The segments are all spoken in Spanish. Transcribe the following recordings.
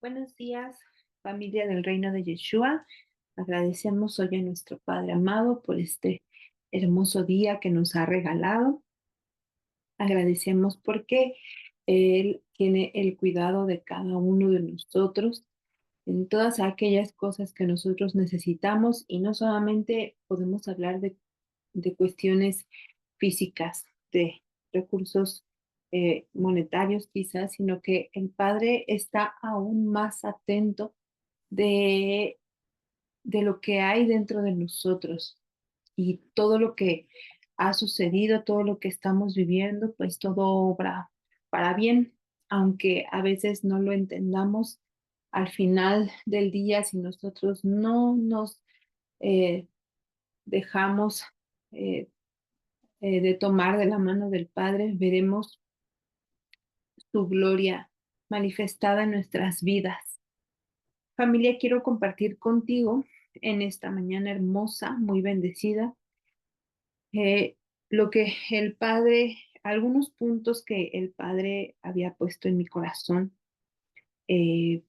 Buenos días, familia del Reino de Yeshua. Agradecemos hoy a nuestro Padre amado por este hermoso día que nos ha regalado. Agradecemos porque Él tiene el cuidado de cada uno de nosotros en todas aquellas cosas que nosotros necesitamos y no solamente podemos hablar de cuestiones físicas, de recursos monetarios quizás, sino que el Padre está aún más atento de, de lo que hay dentro de nosotros y todo lo que ha sucedido, todo lo que estamos viviendo, pues todo obra para bien, aunque a veces no lo entendamos. Al final del día, si nosotros no nos eh, dejamos eh, de tomar de la mano del Padre, veremos su gloria manifestada en nuestras vidas. Familia, quiero compartir contigo en esta mañana hermosa, muy bendecida, eh, lo que el Padre, algunos puntos que el Padre había puesto en mi corazón. eh,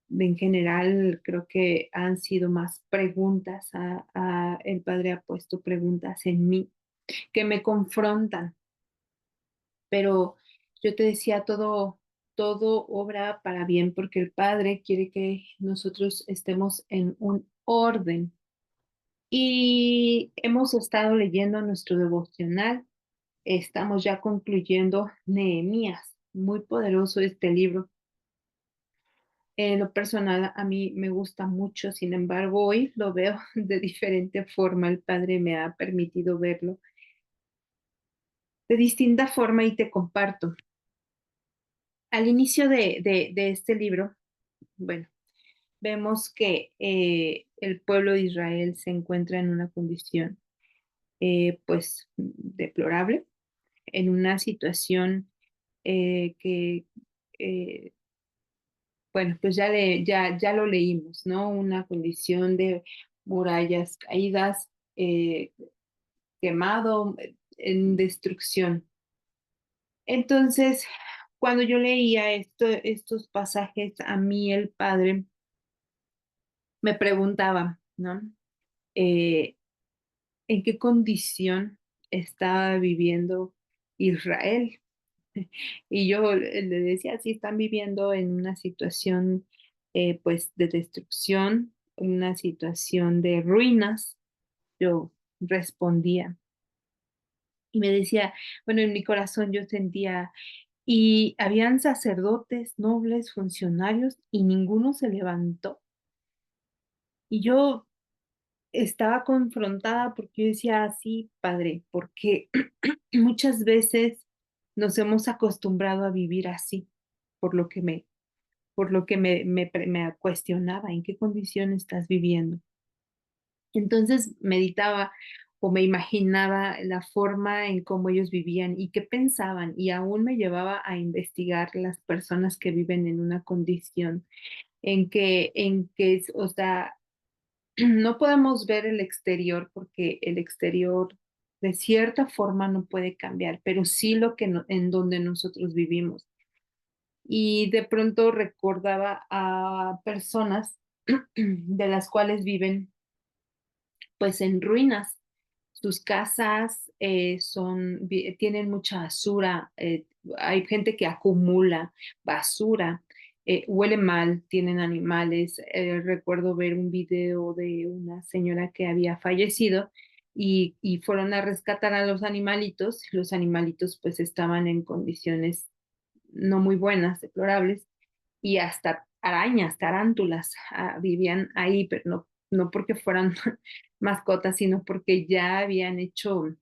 en general, creo que han sido más preguntas. El Padre ha puesto preguntas en mí que me confrontan, pero yo te decía, todo obra para bien porque el Padre quiere que nosotros estemos en un orden. Y hemos estado leyendo nuestro devocional. Estamos ya concluyendo Nehemías. Muy poderoso este libro. En lo personal, a mí me gusta mucho, sin embargo, hoy lo veo de diferente forma. El Padre me ha permitido verlo de distinta forma y te comparto. Al inicio de este libro, bueno, vemos que el pueblo de Israel se encuentra en una condición, pues, deplorable, en una situación que, eh, bueno, pues ya lo leímos, ¿no? Una condición de murallas caídas, quemado, en destrucción. Entonces, cuando yo leía estos pasajes, a mí el Padre me preguntaba, ¿no? Eh, ¿En qué condición estaba viviendo Israel? Y yo le decía, sí, están viviendo en una situación pues de destrucción, una situación de ruinas. Yo respondía y me decía, bueno, en mi corazón yo sentía, y habían sacerdotes, nobles, funcionarios, y ninguno se levantó. Y yo estaba confrontada porque yo decía, así, padre, porque muchas veces nos hemos acostumbrado a vivir así, por lo que me cuestionaba, ¿en qué condición estás viviendo? Entonces meditaba o me imaginaba la forma en cómo ellos vivían y qué pensaban, y aún me llevaba a investigar las personas que viven en una condición o sea, no podemos ver el exterior porque el exterior de cierta forma no puede cambiar, pero sí lo que en donde nosotros vivimos. Y de pronto recordaba a personas de las cuales viven pues en ruinas. Sus casas tienen mucha basura, hay gente que acumula basura, huele mal, tienen animales. Recuerdo ver un video de una señora que había fallecido y fueron a rescatar a los animalitos pues estaban en condiciones no muy buenas, deplorables, y hasta arañas, tarántulas, vivían ahí, pero no porque fueran mascotas, sino porque ya habían hecho,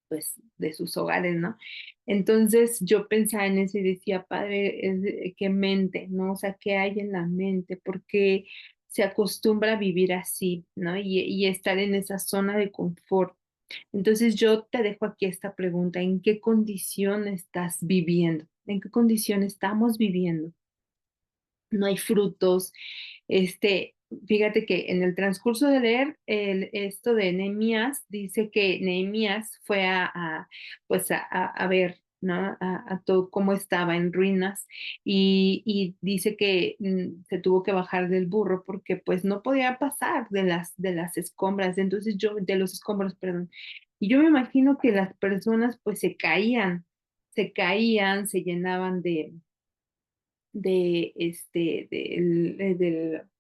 pues, de sus hogares, ¿no? Entonces yo pensaba en eso y decía, padre, qué mente, ¿no? O sea, ¿qué hay en la mente? Porque se acostumbra a vivir así, ¿no? Y estar en esa zona de confort. Entonces yo te dejo aquí esta pregunta, ¿en qué condición estás viviendo? ¿En qué condición estamos viviendo? No hay frutos. Fíjate que en el transcurso de leer esto de Nehemías, dice que Nehemías fue pues a ver ¿no? A todo cómo estaba en ruinas y dice que se tuvo que bajar del burro porque pues no podía pasar de las escombras, entonces de los escombros, perdón. Y yo me imagino que las personas pues se caían, se llenaban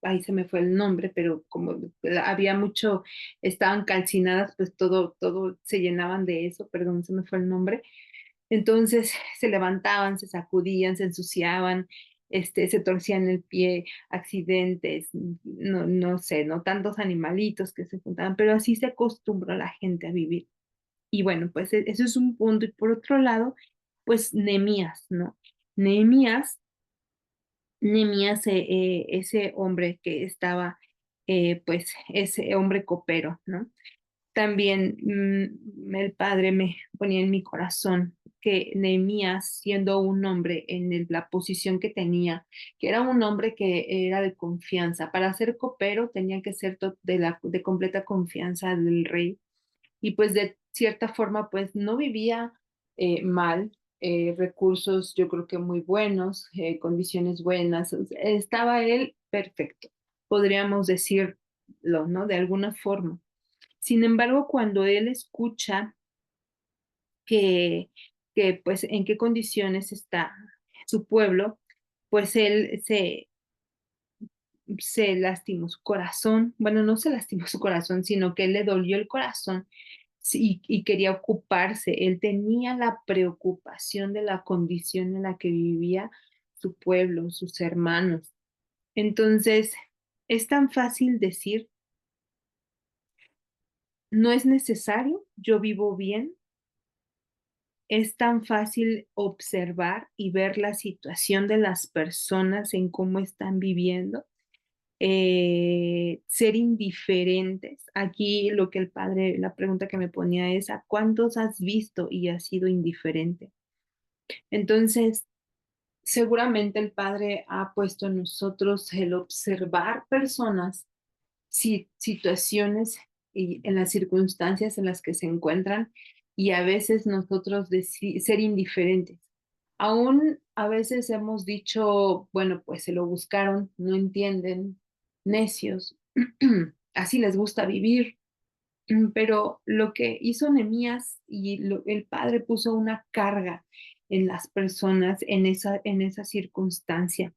ahí se me fue el nombre, pero como había mucho, estaban calcinadas, pues todo se llenaban de eso, perdón, se me fue el nombre. Entonces se levantaban, se sacudían, se ensuciaban, se torcían el pie, accidentes, no, no sé, no tantos animalitos que se juntaban, pero así se acostumbró la gente a vivir. Y bueno, pues eso es un punto. Y por otro lado, pues Nehemías, ¿no? Nehemías Nemías, ese hombre que estaba, pues ese hombre copero, ¿no? También el Padre me ponía en mi corazón que Nehemías, siendo un hombre en la posición que tenía, que era un hombre que era de confianza, para ser copero tenía que ser de completa confianza del rey y pues de cierta forma pues no vivía mal, recursos yo creo que muy buenos, condiciones buenas, o sea, estaba él perfecto, podríamos decirlo, ¿no? De alguna forma. Sin embargo, cuando él escucha que, que pues en qué condiciones está su pueblo, pues él se lastimó su corazón, bueno, no se lastimó su corazón, sino que le dolió el corazón sí, y quería ocuparse. Él tenía la preocupación de la condición en la que vivía su pueblo, sus hermanos. Entonces, es tan fácil decir, no es necesario, yo vivo bien. Es tan fácil observar y ver la situación de las personas en cómo están viviendo, ser indiferentes. Aquí lo que el padre, la pregunta que me ponía es, ¿a cuántos has visto y has sido indiferente? Entonces, seguramente el padre ha puesto en nosotros el observar personas, situaciones y en las circunstancias en las que se encuentran y a veces nosotros ser indiferentes. Aún a veces hemos dicho, bueno, pues se lo buscaron, no entienden, necios, así les gusta vivir. Pero lo que hizo Nehemías y el padre puso una carga en las personas en esa circunstancia,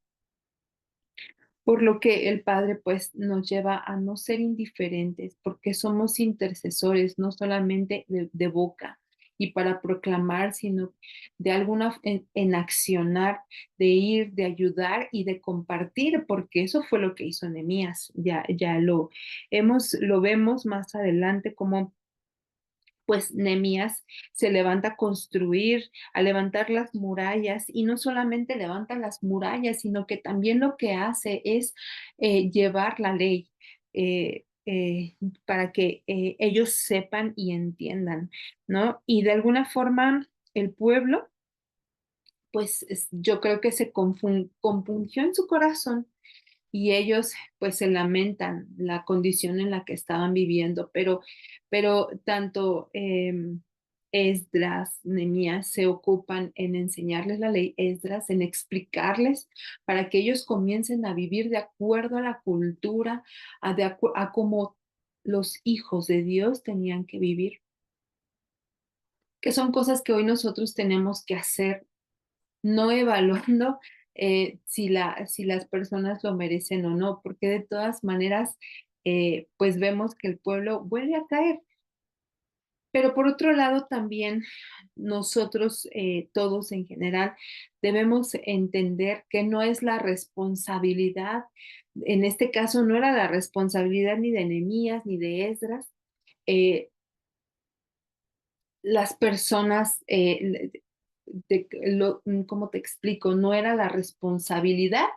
por lo que el Padre pues nos lleva a no ser indiferentes, porque somos intercesores, no solamente de boca y para proclamar, sino de alguna en accionar, de ir, de ayudar y de compartir, porque eso fue lo que hizo Nehemías. Ya lo vemos más adelante como pues Nehemías se levanta a construir, a levantar las murallas y no solamente levanta las murallas, sino que también lo que hace es llevar la ley para que ellos sepan y entiendan, ¿no? Y de alguna forma el pueblo, pues yo creo que se compungió en su corazón y ellos pues se lamentan la condición en la que estaban viviendo, pero tanto Esdras, Nehemías se ocupan en enseñarles la ley, Esdras en explicarles para que ellos comiencen a vivir de acuerdo a la cultura, a cómo los hijos de Dios tenían que vivir, que son cosas que hoy nosotros tenemos que hacer no evaluando si las personas lo merecen o no, porque de todas maneras, pues vemos que el pueblo vuelve a caer. Pero por otro lado, también nosotros, todos en general, debemos entender que no es la responsabilidad, en este caso no era la responsabilidad ni de Nehemías ni de Esdras, eh, las personas, ¿cómo te explico? No era la responsabilidad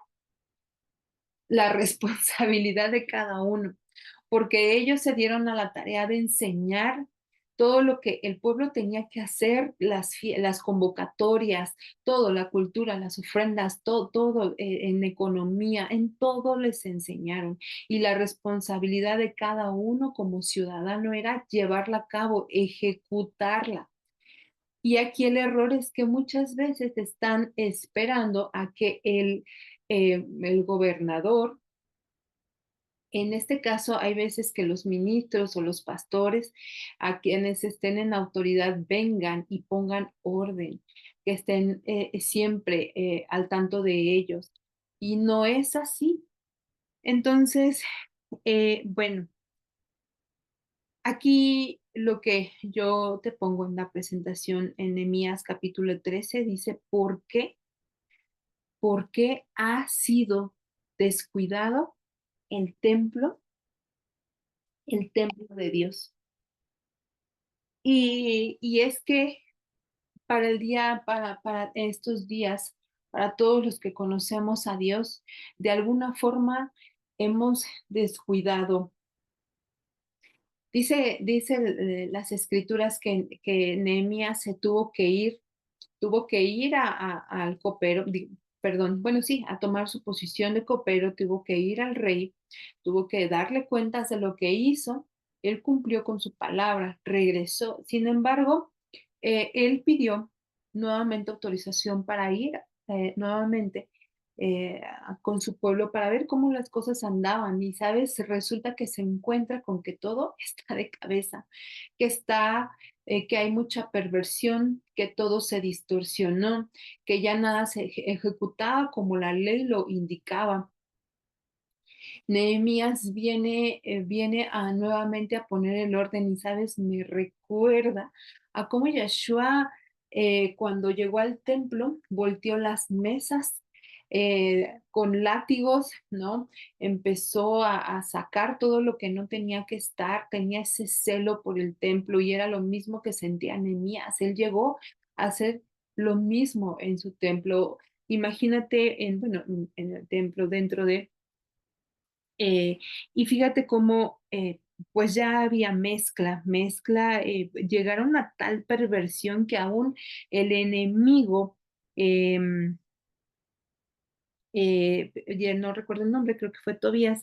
de cada uno, porque ellos se dieron a la tarea de enseñar todo lo que el pueblo tenía que hacer, las convocatorias, todo, la cultura, las ofrendas, todo en economía, en todo les enseñaron. Y la responsabilidad de cada uno como ciudadano era llevarla a cabo, ejecutarla. Y aquí el error es que muchas veces están esperando a que el gobernador, en este caso hay veces que los ministros o los pastores, a quienes estén en autoridad, vengan y pongan orden, que estén siempre al tanto de ellos. Y no es así. Entonces, bueno, aquí lo que yo te pongo en la presentación en Nehemías capítulo 13 dice, ¿por qué? ¿Por qué ha sido descuidado el templo de Dios? Y es que para estos días, para todos los que conocemos a Dios, de alguna forma hemos descuidado. Dice las escrituras que Nehemías se tuvo que ir al copero, perdón, bueno, sí, a tomar su posición de copero, tuvo que ir al rey, tuvo que darle cuentas de lo que hizo, él cumplió con su palabra, regresó. Sin embargo, él pidió nuevamente autorización para ir nuevamente con su pueblo para ver cómo las cosas andaban y, ¿sabes? Resulta que se encuentra con que todo está de cabeza, que hay mucha perversión, que todo se distorsionó, que ya nada se ejecutaba como la ley lo indicaba. Nehemías viene a nuevamente a poner el orden y, sabes, me recuerda a cómo Yeshua cuando llegó al templo volteó las mesas con látigos, ¿no? Empezó a sacar todo lo que no tenía que estar, tenía ese celo por el templo y era lo mismo que sentía Nehemías. Él llegó a hacer lo mismo en su templo. Imagínate bueno, en el templo, dentro de eh, y fíjate cómo, pues ya había mezcla, llegaron a tal perversión que aún el enemigo, em, ya no recuerdo el nombre, creo que fue Tobías,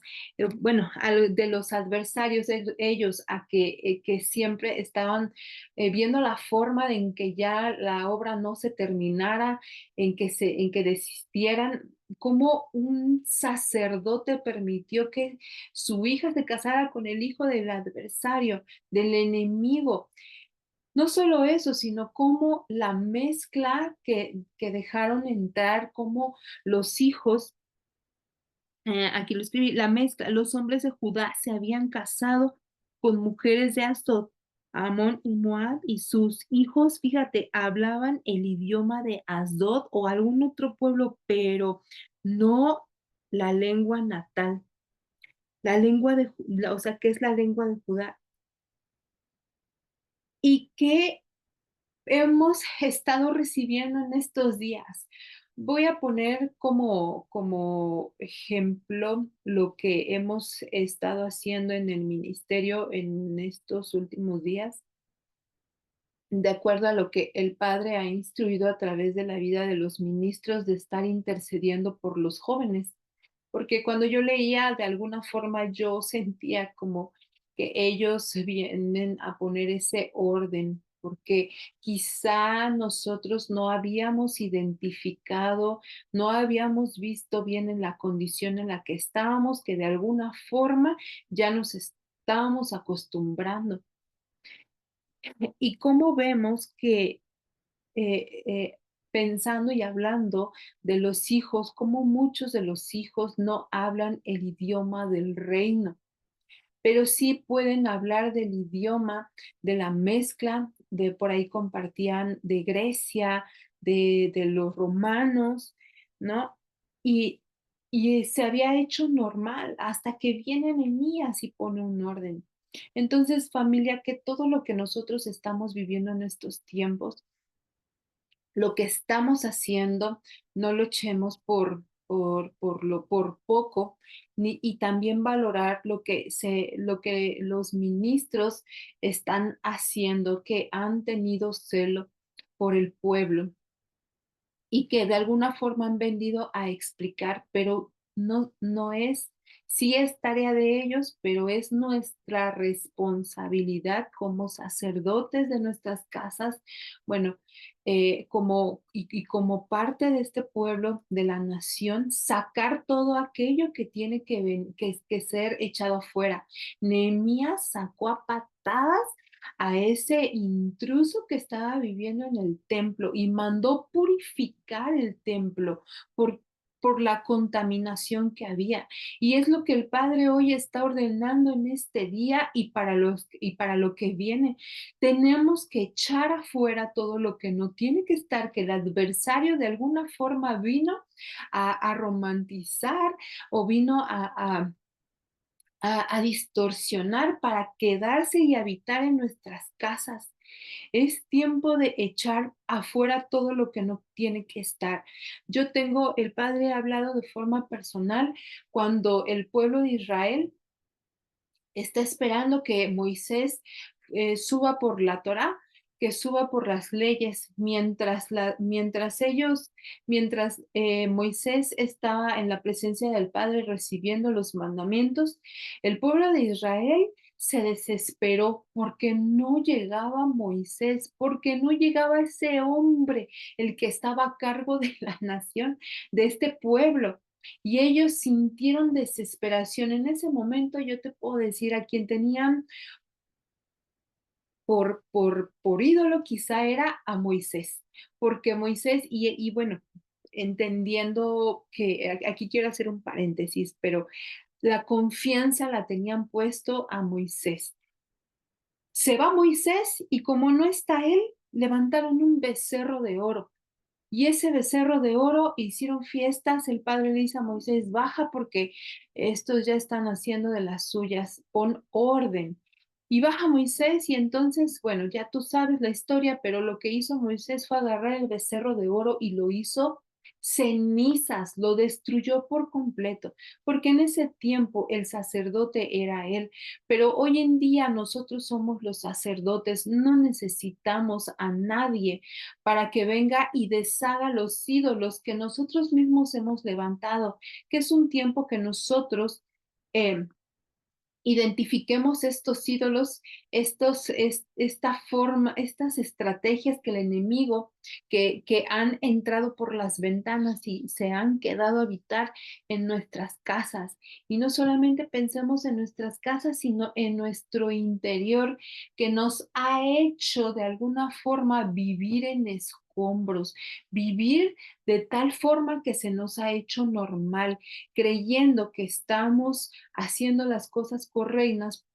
bueno, de los adversarios, ellos, que siempre estaban viendo la forma en que ya la obra no se terminara, en que desistieran, como un sacerdote permitió que su hija se casara con el hijo del adversario, del enemigo. No solo eso, sino como la mezcla que dejaron entrar, como los hijos, aquí lo escribí, la mezcla, los hombres de Judá se habían casado con mujeres de Asdod, Amón y Moab, y sus hijos, fíjate, hablaban el idioma de Asdod o algún otro pueblo, pero no la lengua natal, la lengua o sea, ¿qué es la lengua de Judá? Y que hemos estado recibiendo en estos días. Voy a poner como ejemplo lo que hemos estado haciendo en el ministerio en estos últimos días, de acuerdo a lo que el Padre ha instruido a través de la vida de los ministros de estar intercediendo por los jóvenes. Porque cuando yo leía, de alguna forma yo sentía como que ellos vienen a poner ese orden, porque quizá nosotros no habíamos identificado, no habíamos visto bien en la condición en la que estábamos, que de alguna forma ya nos estábamos acostumbrando. Y cómo vemos que pensando y hablando de los hijos, como muchos de los hijos no hablan el idioma del reino, pero sí pueden hablar del idioma de la mezcla, de por ahí compartían de Grecia, de los romanos, ¿no? Y, y se había hecho normal hasta que viene Nehemías y pone un orden. Entonces, familia, que todo lo que nosotros estamos viviendo en estos tiempos, lo que estamos haciendo, no lo echemos por poco, y también valorar lo que los ministros están haciendo, que han tenido celo por el pueblo y que de alguna forma han venido a explicar, pero no es Sí es tarea de ellos, pero es nuestra responsabilidad como sacerdotes de nuestras casas, bueno, y como parte de este pueblo, de la nación, sacar todo aquello que tiene que ser echado afuera. Nehemías sacó a patadas a ese intruso que estaba viviendo en el templo y mandó purificar el templo por, por la contaminación que había. Y es lo que el Padre hoy está ordenando en este día y para lo que viene. Tenemos que echar afuera todo lo que no tiene que estar, que el adversario de alguna forma vino a romantizar o vino a distorsionar para quedarse y habitar en nuestras casas. Es tiempo de echar afuera todo lo que no tiene que estar. El Padre ha hablado de forma personal cuando el pueblo de Israel está esperando que Moisés suba por la Torá, que suba por las leyes, mientras Moisés estaba en la presencia del Padre recibiendo los mandamientos, el pueblo de Israel se desesperó porque no llegaba Moisés, porque no llegaba ese hombre, el que estaba a cargo de la nación, de este pueblo. Y ellos sintieron desesperación. En ese momento yo te puedo decir a quien tenían por ídolo quizá era a Moisés, porque Moisés, y bueno, entendiendo que aquí quiero hacer un paréntesis, pero la confianza la tenían puesto a Moisés. Se va Moisés y como no está él, levantaron un becerro de oro. Y ese becerro de oro hicieron fiestas, el padre le dice a Moisés, baja porque estos ya están haciendo de las suyas, pon orden. Y baja Moisés y entonces, bueno, ya tú sabes la historia, pero lo que hizo Moisés fue agarrar el becerro de oro y lo hizo cenizas, lo destruyó por completo, porque en ese tiempo el sacerdote era él, pero hoy en día nosotros somos los sacerdotes, no necesitamos a nadie para que venga y deshaga los ídolos que nosotros mismos hemos levantado, que es un tiempo que nosotros eh, identifiquemos estos ídolos, esta forma, estas estrategias que el enemigo que han entrado por las ventanas y se han quedado a habitar en nuestras casas. Y no solamente pensemos en nuestras casas, sino en nuestro interior, que nos ha hecho de alguna forma vivir en escombros, vivir de tal forma que se nos ha hecho normal, creyendo que estamos haciendo las cosas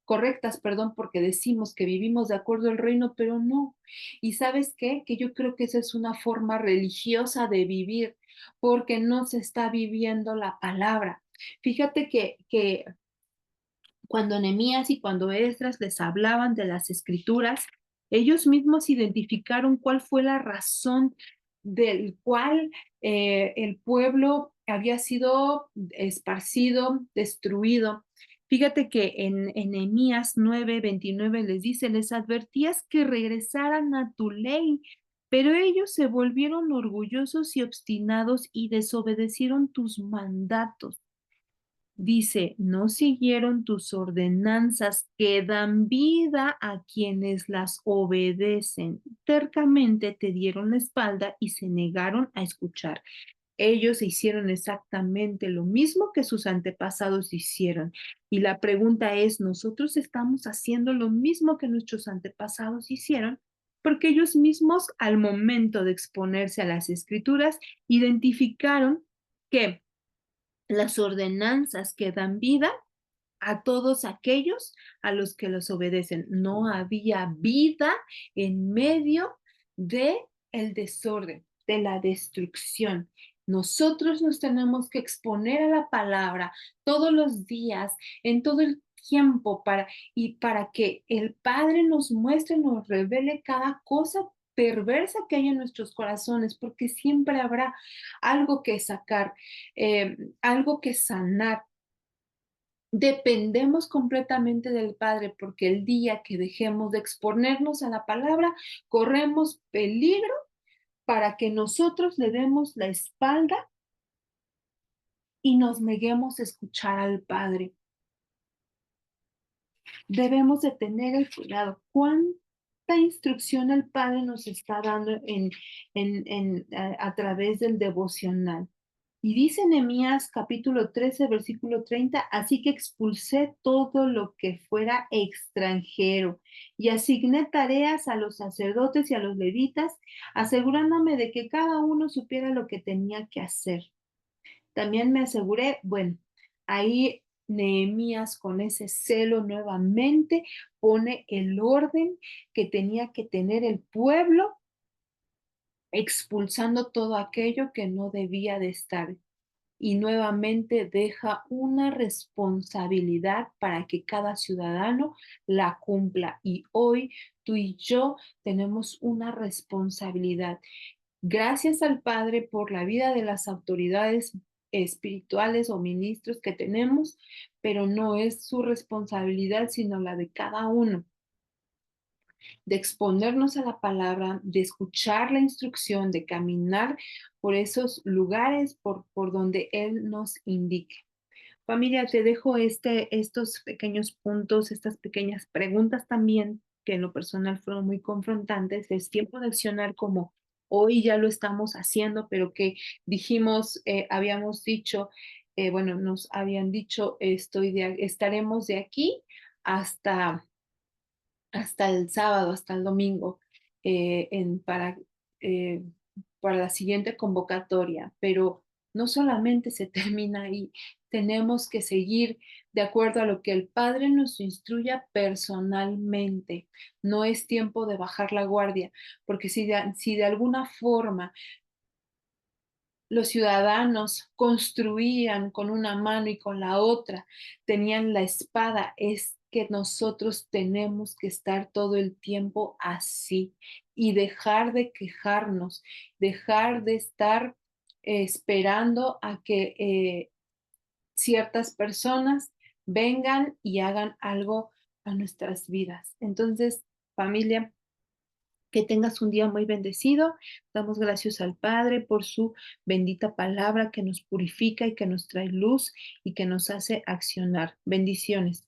correctas, perdón, porque decimos que vivimos de acuerdo al reino, pero no. ¿Y sabes qué? Que yo creo que esa es una forma religiosa de vivir, porque no se está viviendo la palabra. Fíjate que cuando Nehemías y cuando Esdras les hablaban de las escrituras, ellos mismos identificaron cuál fue la razón del cual el pueblo había sido esparcido, destruido. Fíjate que en Nehemías 9:29 les dice, les advertías que regresaran a tu ley, pero ellos se volvieron orgullosos y obstinados y desobedecieron tus mandatos. Dice, no siguieron tus ordenanzas que dan vida a quienes las obedecen. Tercamente te dieron la espalda y se negaron a escuchar. Ellos hicieron exactamente lo mismo que sus antepasados hicieron. Y la pregunta es, ¿nosotros estamos haciendo lo mismo que nuestros antepasados hicieron? Porque ellos mismos, al momento de exponerse a las escrituras, identificaron que las ordenanzas que dan vida a todos aquellos a los que los obedecen. No había vida en medio de el desorden, de la destrucción. Nosotros nos tenemos que exponer a la palabra todos los días, en todo el tiempo, para que el Padre nos muestre, nos revele cada cosa perversa que hay en nuestros corazones, porque siempre habrá algo que sacar, algo que sanar. Dependemos completamente del Padre porque el día que dejemos de exponernos a la palabra, corremos peligro para que nosotros le demos la espalda y nos neguemos a escuchar al Padre. Debemos de tener el cuidado. ¿Cuánta instrucción el Padre nos está dando a través del devocional? Y dice Nehemías capítulo 13, versículo 30, así que expulsé todo lo que fuera extranjero y asigné tareas a los sacerdotes y a los levitas, asegurándome de que cada uno supiera lo que tenía que hacer. También me aseguré, bueno, ahí Nehemías con ese celo nuevamente pone el orden que tenía que tener el pueblo, expulsando todo aquello que no debía de estar. Y nuevamente deja una responsabilidad para que cada ciudadano la cumpla. Y hoy tú y yo tenemos una responsabilidad. Gracias al Padre por la vida de las autoridades espirituales o ministros que tenemos, pero no es su responsabilidad, sino la de cada uno, de exponernos a la palabra, de escuchar la instrucción, de caminar por esos lugares por donde Él nos indique. Familia, te dejo estos pequeños puntos, estas pequeñas preguntas también, que en lo personal fueron muy confrontantes. Es tiempo de accionar como hoy ya lo estamos haciendo, pero que dijimos, habíamos dicho, bueno, nos habían dicho, estaremos de aquí hasta hasta el sábado, hasta el domingo, eh, para la siguiente convocatoria, pero no solamente se termina ahí, tenemos que seguir de acuerdo a lo que el Padre nos instruya personalmente. No es tiempo de bajar la guardia, porque si de alguna forma los ciudadanos construían con una mano y con la otra, tenían la espada, es que nosotros tenemos que estar todo el tiempo así y dejar de quejarnos, dejar de estar esperando a que ciertas personas vengan y hagan algo a nuestras vidas. Entonces, familia, que tengas un día muy bendecido. Damos gracias al Padre por su bendita palabra que nos purifica y que nos trae luz y que nos hace accionar. Bendiciones.